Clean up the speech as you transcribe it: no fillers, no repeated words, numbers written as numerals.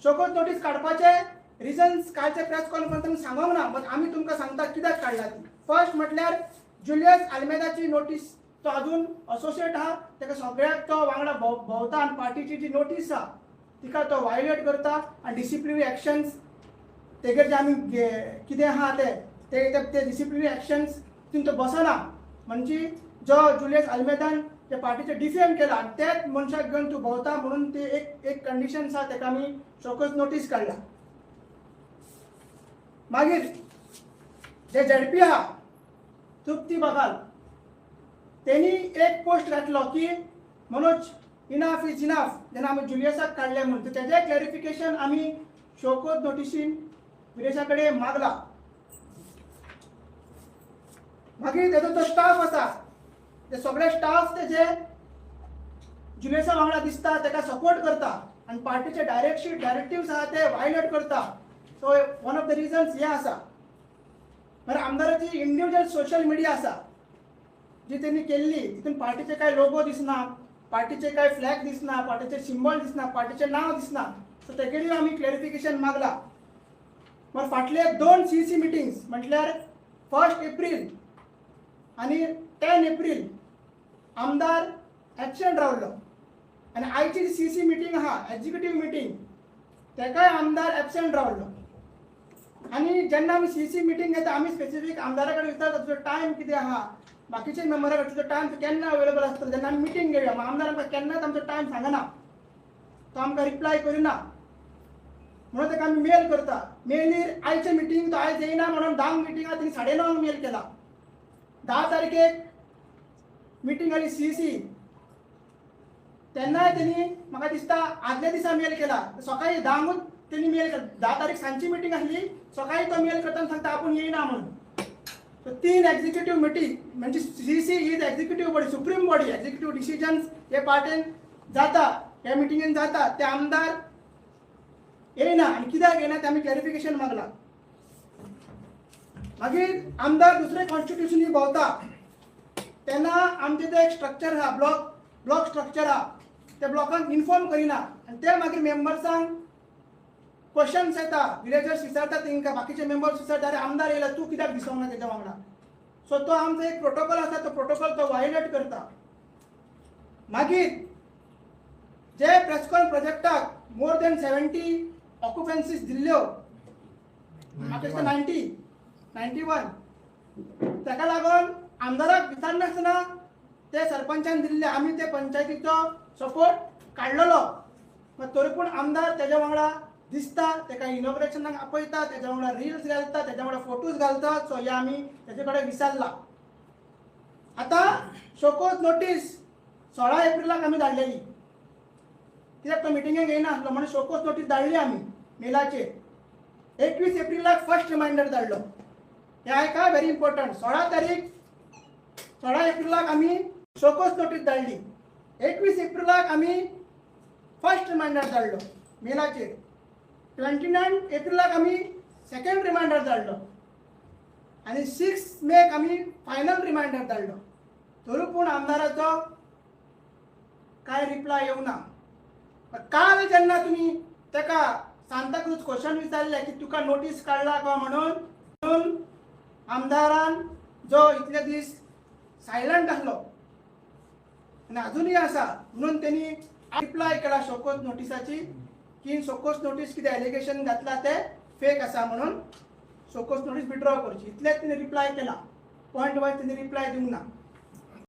Show cause notice काढपाचे reasons कालच्या press कॉन्फरन्सात सांगूंक ना, बट आम्ही तुमकां सांगता कित्याक काढला ती. फर्स्ट म्हटल्यार जुलियस आल्मेदाची नोटीस, तो अजून असोसिएट आहा, ताका सगळ्याक तो वांगडा भोंवता आनी पार्टीची जी नोटीस आहा तिका तो वायोलेट करता आनी डिसिप्लिनरी एक्शन्स तेगेर जे आमी कितें आहा ते डिसिप्लिनरी एक्शन्स तितून तो बसना. म्हणजे जो जुलियस आल्मेदान त्या पार्टीचे डिफेम केला आनी त्याच मनशाक घेवन तूं भोंवता म्हणून ते एक कंडिशन्स आहा ताका आमी शोकोज नोटीस काडला. मागीर जे झेडपी आहा तृप्ती बगाल त्यांनी एक पोस्ट घातलो की मनोज इनाफ इज इनाफ जेन्ना आमी जुलियसाक काडले म्हणून तेजें क्लॅरिफिकेशन आमी शोकोज नोटिसीन विरेशा कडेन मागला. मागीर तेजो जो स्टाफ आसा ते सगळे स्टाफ तेजे जुलियसा वांगडा दिसता, ताका सपोर्ट करता आनी पार्टीचे डायरेक्टिव्स आहा ते वायोलेट करता. So one of the reasons हे आसा. मागीर आमदाराची इंडिविज्युअल सोशल मिडिया आसा जी त्यांनी केल्ली, तितून पार्टीचे काय लोगो दिसना, पार्टीचे काय फ्लॅग दिसना, पार्टीचे सिंबल दिसना, पार्टीचे नाव दिसना. सो तेगेली आमी क्लॅरिफिकेशन मागला. मागीर फाटले 2 CC मिटिंग्स म्हटल्यार 1 एप्रील आनी 10 एप्रील आमदार ॲबसेंट रावलो आनी आयची जी CC मिटींग आहा एक्झिक्युटीव मिटींग तेकाय आमदार ॲबसेंट रावलो. आनी जेन्ना आमी CC मिटींग घेता आमी स्पेसिफीक आमदारा कडेन विचारता तुजो टायम कितें आहा, बाकीचे मेंबरा कडेन तुजो टायम केन्ना अवेलेबल आसता. जेन्ना आमी मिटींग घेवया आमदार आमकां केन्नाच आमचो टायम सांगना, तो आमकां रिप्लाय करिना म्हणून ताका आमी मेल करता. मेलीर आयचे मिटींग तो आयज येयना म्हणून 10 मिटींगा तिणी 9:30 मेल केला. 10 तारखेक मिटींग आली CC तेन्नाय तेणी म्हाका दिसता आदल्या दिसा मेल केला. सकाळी 10 तेणी मेल केला. 10 तारीख सांजची मिटींग आसली, सकाळी तो मेल करता सांगता आपूण येयना म्हणून. सो 3 एक्झिक्युटीव मिटींग म्हणजे CC is executive body, supreme body. Executive decisions हे पार्टीन जाता, ह्या मिटींगेन जाता, ते आमदार येयना आनी कित्याक येयना ते आमी क्लॅरिफिकेशन मागला. मागीर आमदार दुसरे कॉन्स्टिट्युशनी भोंवता तेन्ना आमचे ते एक स्ट्रक्चर आहा, ब्लॉक स्ट्रक्चर आहा, त्या ब्लॉकांक इन्फॉर्म करिना आनी ते मागीर मेंबर्सांक क्वेश्चन्स येता, विलेजर्स विचारता तेंकां, बाकीचे मेंबर्स विचारता अरे आमदार येयला तूं कित्याक दिसोंक ना तेच्या वांगडा. सो तो आमचो एक प्रोटोकॉल आसा, तो प्रोटोकॉल तो वायोलेट करता. मागीर जे प्रेसकॉन प्रोजेक्टाक मोर दॅन 70 ऑक्युपन्सीज दिल्ल्यो, म्हाका दिसता 91 ताका लागून आमदाराक विचारनासतना ते सरपंचान दिल्ले. आमी ते पंचायतीचो सपोर्ट काडलेलो, तरी पूण आमदार तेज्या वांगडा दिसता, ताका इनॉग्रेशनाक आपयता, तेज्या वांगडा रील्स घालता, तेज्या वांगडा फोटोज घालता. सो हे आमी तेजे कडेन विचारला. आतां शोकोज नोटीस 16 एप्रिलाक आमी धाडलेली, कित्याक तो मिटिंगेक येयना आसलो म्हणून शोकोज नोटीस धाडली आमी मेलाचेर. 21 एप्रिलाक फर्स्ट रिमायंडर धाडलो. हे आयका व्हेरी इम्पॉर्टंट. 16 एप्रिलाक आमी शोकोज नोटीस धाडली, 21 एप्रिलाक आमी फर्स्ट रिमायंडर धाडलो मेलाचेर, 29 एप्रिलाक आमी सेकंड रिमायंडर धाडलो आनी 6 मेक आमी फायनल रिमायंडर धाडलो. तरी पूण आमदाराचो काय रिप्लाय येवंक ना. काल जेन्ना तुमी ताका सांताक्रूज क्वेश्चन विचारले की तुका नोटीस काडला काय म्हणून आमदारान जो इतले दीस सायलंट आसलो आनी अजुनूय आसा म्हणून तेणी रिप्लाय केला शोकोज नोटिसाची की शोकोज नोटीस कितें एलिगेशन घातला ते फेक आसा म्हणून शोकोज नोटीस विड्रॉ करची. इतलेच तिने रिप्लाय केला, पॉयंट वायज तिने रिप्लाय दिवंक ना.